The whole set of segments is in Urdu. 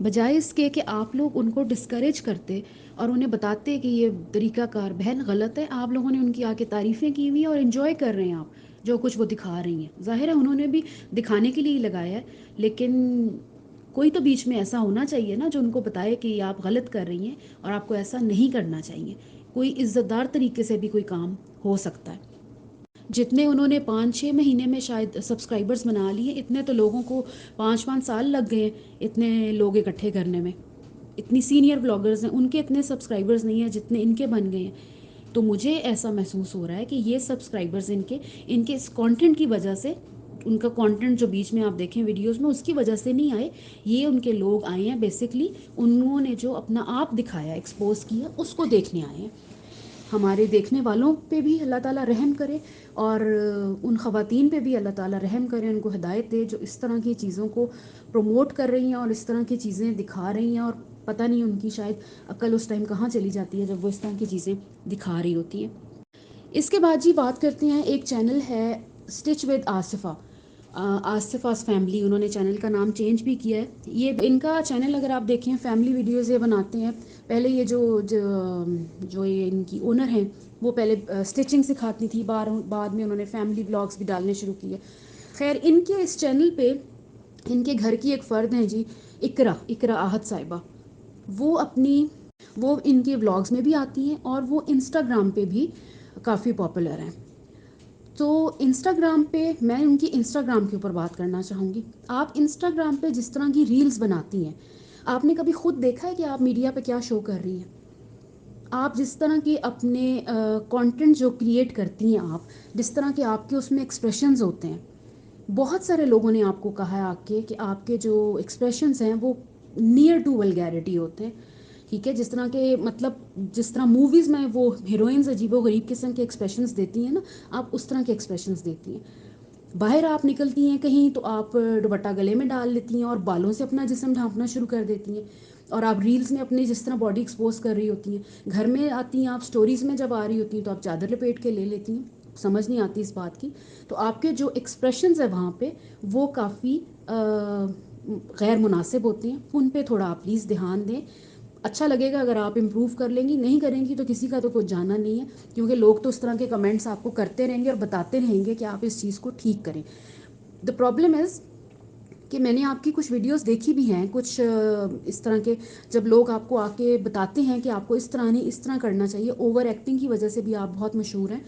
بجائے اس کے کہ آپ لوگ ان کو ڈسکریج کرتے اور انہیں بتاتے کہ یہ طریقہ کار بہن غلط ہے، آپ لوگوں نے ان کی آ کے تعریفیں کی ہوئی ہیں اور انجوائے کر رہے ہیں آپ جو کچھ وہ دکھا رہی ہیں. ظاہر ہے انہوں نے بھی دکھانے کے لیے ہی لگایا ہے، لیکن کوئی تو بیچ میں ایسا ہونا چاہیے نا جو ان کو بتائے کہ یہ آپ غلط کر رہی ہیں اور آپ کو ایسا نہیں کرنا چاہیے. کوئی عزت دار طریقے سے بھی کوئی کام ہو سکتا ہے. جتنے انہوں نے 5-6 مہینے میں شاید سبسکرائبرز بنا لیے، اتنے تو لوگوں کو 5-5 سال لگ گئے اتنے لوگ اکٹھے کرنے میں. اتنی سینئر بلاگرز ہیں، ان کے اتنے سبسکرائبرز نہیں ہیں جتنے ان کے بن گئے ہیں. تو مجھے ایسا محسوس ہو رہا ہے کہ یہ سبسکرائبرز ان کے اس کانٹینٹ کی وجہ سے، ان کا کانٹینٹ جو بیچ میں آپ دیکھیں ویڈیوز میں، اس کی وجہ سے نہیں آئے. یہ ان کے لوگ آئے ہیں بیسکلی انہوں نے جو اپنا آپ دکھایا، ایکسپوز کیا، اس کو دیکھنے آئے ہیں. ہمارے دیکھنے والوں پہ بھی اللہ تعالیٰ رحم کرے، اور ان خواتین پہ بھی اللہ تعالیٰ رحم کرے، ان کو ہدایت دے جو اس طرح کی چیزوں کو پروموٹ کر رہی ہیں اور اس طرح کی چیزیں دکھا رہی ہیں. اور پتہ نہیں ان کی شاید عقل اس ٹائم کہاں چلی جاتی ہے جب وہ اس طرح کی چیزیں دکھا رہی ہوتی ہیں. اس کے بعد جی بات کرتے ہیں، ایک چینل ہے اسٹچ ود آصفہ، آصفا's فیملی، انہوں نے چینل کا نام چینج بھی کیا ہے. یہ ان کا چینل اگر آپ دیکھیں فیملی ویڈیوز یہ بناتے ہیں. پہلے یہ جو یہ ان کی اونر ہیں وہ پہلے اسٹچنگ سکھاتی تھی، بعد میں انہوں نے فیملی بلاگس بھی ڈالنے شروع کیے. خیر ان کے اس چینل پہ ان کے گھر کی ایک فرد ہیں جی، اقرا آحد صاحبہ، وہ ان کے ولاگز میں بھی آتی ہیں اور وہ انسٹاگرام پہ بھی کافی پاپولر ہیں. تو انسٹاگرام پہ میں ان کی انسٹاگرام کے اوپر بات کرنا چاہوں گی. آپ انسٹاگرام پہ جس طرح کی ریلز بناتی ہیں، آپ نے کبھی خود دیکھا ہے کہ آپ میڈیا پہ کیا شو کر رہی ہیں؟ آپ جس طرح کے اپنے کانٹینٹ جو کریٹ کرتی ہیں، آپ جس طرح کے آپ کے اس میں ایکسپریشنز ہوتے ہیں، بہت سارے لوگوں نے آپ کو کہا ہے کہ آپ کے جو ایکسپریشنز ہیں وہ نیئر ٹو ولگیرٹی ہوتے ہیں. ٹھیک ہے، جس طرح کے مطلب جس طرح موویز میں وہ ہیروئنز عجیب و غریب قسم کے ایکسپریشنز دیتی ہیں نا، آپ اس طرح کے ایکسپریشنز دیتی ہیں. باہر آپ نکلتی ہیں کہیں تو آپ دوپٹہ گلے میں ڈال لیتی ہیں اور بالوں سے اپنا جسم ڈھانپنا شروع کر دیتی ہیں. اور آپ ریلز میں اپنی جس طرح باڈی ایکسپوز کر رہی ہوتی ہیں، گھر میں آتی ہیں آپ اسٹوریز میں جب آ رہی ہوتی ہیں تو آپ چادر لپیٹ کے لے لیتی ہیں. سمجھ نہیں آتی اس بات کی. تو آپ کے جو ایکسپریشنز ہیں وہاں پہ وہ کافی غیر مناسب ہوتے ہیں. ان پہ تھوڑا آپ پلیز دھیان دیں. اچھا لگے گا اگر آپ امپروو کر لیں گی، نہیں کریں گی تو کسی کا تو کچھ جانا نہیں ہے، کیونکہ لوگ تو اس طرح کے کمنٹس آپ کو کرتے رہیں گے اور بتاتے رہیں گے کہ آپ اس چیز کو ٹھیک کریں. دا پرابلم از کہ میں نے آپ کی کچھ ویڈیوز دیکھی بھی ہیں، کچھ اس طرح کے جب لوگ آپ کو آ کے بتاتے ہیں کہ آپ کو اس طرح نہیں اس طرح کرنا چاہیے، اوور ایکٹنگ کی وجہ سے بھی آپ بہت مشہور ہیں.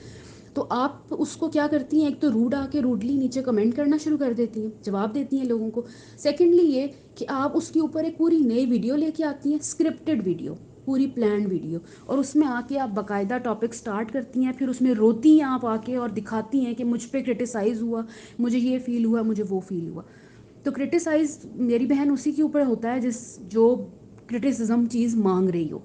تو آپ اس کو کیا کرتی ہیں، ایک تو روڈ آ کے روڈلی نیچے کمنٹ کرنا شروع کر دیتی ہیں، جواب دیتی ہیں لوگوں کو. سیکنڈلی یہ کہ آپ اس کے اوپر ایک پوری نئی ویڈیو لے کے آتی ہیں، اسکرپٹڈ ویڈیو، پوری پلانڈ ویڈیو، اور اس میں آ کے آپ باقاعدہ ٹاپک سٹارٹ کرتی ہیں، پھر اس میں روتی ہیں آپ آ کے اور دکھاتی ہیں کہ مجھ پہ کرٹیسائز ہوا، مجھے یہ فیل ہوا، مجھے وہ فیل ہوا. تو کرٹیسائز میری بہن اسی کے اوپر ہوتا ہے جو کرٹیسزم چیز مانگ رہی ہو.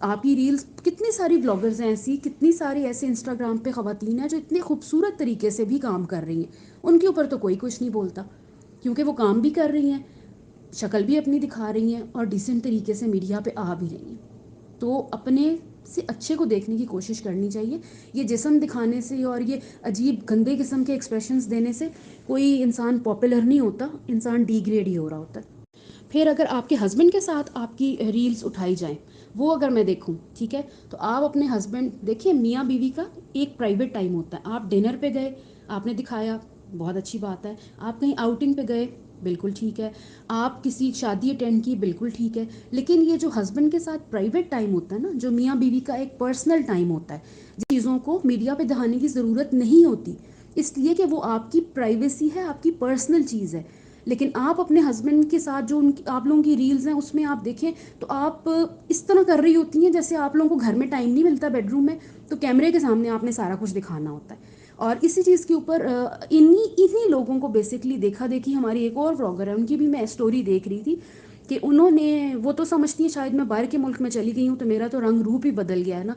آپ کی ریلز کتنی ساری بلاگرز ہیں ایسی، کتنی ساری ایسے انسٹاگرام پہ خواتین ہیں جو اتنے خوبصورت طریقے سے بھی کام کر رہی ہیں، ان کے اوپر تو کوئی کچھ نہیں بولتا، کیونکہ وہ کام بھی کر رہی ہیں، شکل بھی اپنی دکھا رہی ہیں اور ڈیسنٹ طریقے سے میڈیا پہ آ بھی رہی ہیں. تو اپنے سے اچھے کو دیکھنے کی کوشش کرنی چاہیے. یہ جسم دکھانے سے اور یہ عجیب گندے قسم کے ایکسپریشنز دینے سے کوئی انسان پاپولر نہیں ہوتا، انسان ڈی گریڈ ہی ہو رہا ہوتا ہے. پھر اگر آپ کے ہسبینڈ کے ساتھ آپ کی ریلز اٹھائی جائیں، وہ اگر میں دیکھوں، ٹھیک ہے، تو آپ اپنے ہسبینڈ دیکھیے، میاں بیوی کا ایک پرائیویٹ ٹائم ہوتا ہے. آپ ڈنر پہ گئے، آپ نے دکھایا، بہت اچھی بات ہے. آپ کہیں آؤٹنگ پہ گئے، بالکل ٹھیک ہے. آپ کسی شادی اٹینڈ کی، بالکل ٹھیک ہے. لیکن یہ جو ہسبینڈ کے ساتھ پرائیویٹ ٹائم ہوتا ہے نا، جو میاں بیوی کا ایک پرسنل ٹائم ہوتا ہے، جن چیزوں کو میڈیا پہ دکھانے کی ضرورت نہیں ہوتی، اس لیے کہ وہ آپ کی پرائیویسی ہے، آپ کی پرسنل چیز ہے. لیکن آپ اپنے ہسبینڈ کے ساتھ جو آپ لوگوں کی ریلز ہیں اس میں آپ دیکھیں تو آپ اس طرح کر رہی ہوتی ہیں جیسے آپ لوگوں کو گھر میں ٹائم نہیں ملتا بیڈ روم میں، تو کیمرے کے سامنے آپ نے سارا کچھ دکھانا ہوتا ہے. اور اسی چیز کے اوپر انہی لوگوں کو بیسکلی دیکھا دیکھی ہماری ایک اور بلاگر ہے، ان کی بھی میں اسٹوری دیکھ رہی تھی کہ انہوں نے، وہ تو سمجھتی ہیں شاید میں باہر کے ملک میں چلی گئی ہوں تو میرا تو رنگ روپ ہی بدل گیا ہے نا.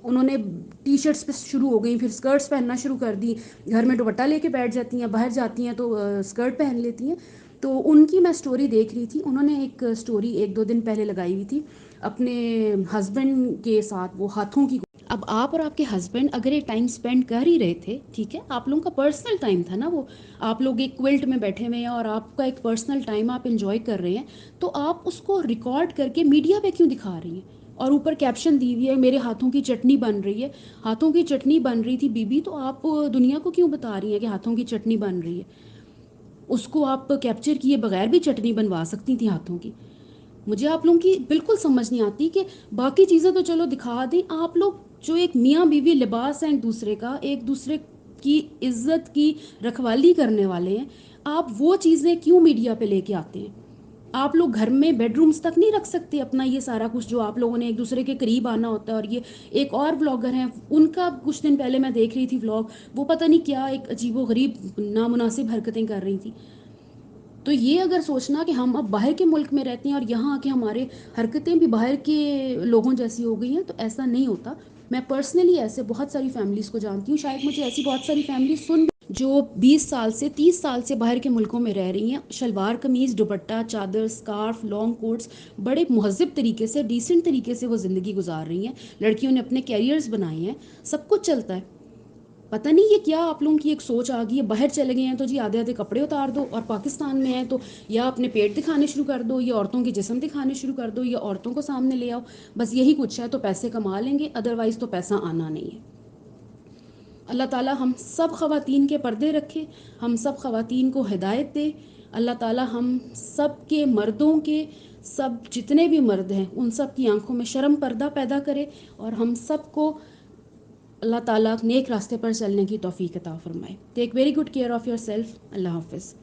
انہوں نے ٹی شرٹس پہ شروع ہو گئی، پھر اسکرٹس پہننا شروع کر دی، گھر میں دوپٹہ لے کے بیٹھ جاتی ہیں، باہر جاتی ہیں تو اسکرٹ پہن لیتی ہیں. تو ان کی میں اسٹوری دیکھ رہی تھی. انہوں نے ایک اسٹوری 1-2 دن پہلے لگائی ہوئی تھی اپنے ہسبینڈ کے ساتھ، وہ اب آپ اور آپ کے ہسبینڈ اگر ایک ٹائم اسپینڈ کر ہی رہے تھے، ٹھیک ہے، آپ لوگوں کا پرسنل ٹائم تھا نا وہ، آپ لوگ ایک کوئلٹ میں بیٹھے ہوئے ہیں اور آپ کا ایک پرسنل ٹائم آپ انجوائے کر رہے ہیں، تو آپ اس کو ریکارڈ کر کے میڈیا پہ کیوں دکھا رہی ہیں؟ اور اوپر کیپشن دی ہوئی ہے میرے ہاتھوں کی چٹنی بن رہی ہے. ہاتھوں کی چٹنی بن رہی تھی بی تو آپ دنیا کو کیوں بتا رہی ہیں کہ ہاتھوں کی چٹنی بن رہی ہے؟ اس کو آپ کیپچر کیے بغیر بھی چٹنی بنوا سکتی تھیں ہاتھوں کی. مجھے آپ لوگوں کی بالکل سمجھ نہیں آتی کہ باقی چیزیں تو چلو دکھا دیں، آپ لوگ جو ایک میاں بیوی لباس ہیں ایک دوسرے کا، ایک دوسرے کی عزت کی رکھوالی کرنے والے ہیں، آپ وہ چیزیں کیوں میڈیا پہ لے کے آتے ہیں؟ آپ لوگ گھر میں بیڈ رومز تک نہیں رکھ سکتے اپنا یہ سارا کچھ جو آپ لوگوں نے ایک دوسرے کے قریب آنا ہوتا ہے؟ اور یہ ایک اور بلاگر ہیں، ان کا کچھ دن پہلے میں دیکھ رہی تھی ولاگ، وہ پتہ نہیں کیا ایک عجیب و غریب نامناسب حرکتیں کر رہی تھی. تو یہ اگر سوچنا کہ ہم اب باہر کے ملک میں رہتے ہیں اور یہاں آ کے ہمارے حرکتیں بھی باہر کے لوگوں جیسی ہو گئی ہیں، تو ایسا نہیں ہوتا. میں پرسنلی ایسے بہت ساری فیملیز کو جانتی ہوں، شاید مجھے ایسی بہت ساری فیملیز سن جو 20 سال سے 30 سال سے باہر کے ملکوں میں رہ رہی ہیں، شلوار قمیض دوپٹہ چادر سکارف لانگ کوٹس، بڑے مہذب طریقے سے ڈیسنٹ طریقے سے وہ زندگی گزار رہی ہیں. لڑکیوں نے اپنے کیریئرز بنائے ہیں، سب کچھ چلتا ہے. پتہ نہیں یہ کیا آپ لوگوں کی ایک سوچ آ گئی ہے، باہر چلے گئے ہیں تو جی آدھے آدھے کپڑے اتار دو، اور پاکستان میں ہیں تو یا اپنے پیٹ دکھانے شروع کر دو، یا عورتوں کے جسم دکھانے شروع کر دو، یا عورتوں کو سامنے لے آؤ. بس یہی کچھ ہے، تو پیسے کما لیں گے، ادروائز تو پیسہ آنا نہیں ہے. اللہ تعالیٰ ہم سب خواتین کے پردے رکھے، ہم سب خواتین کو ہدایت دے. اللہ تعالیٰ ہم سب کے مردوں کے، سب جتنے بھی مرد ہیں ان سب کی آنکھوں میں شرم پردہ پیدا کرے، اور ہم سب کو اللہ تعالیٰ نیک راستے پر چلنے کی توفیق عطا فرمائے. Take very good care of yourself. Allah حافظ.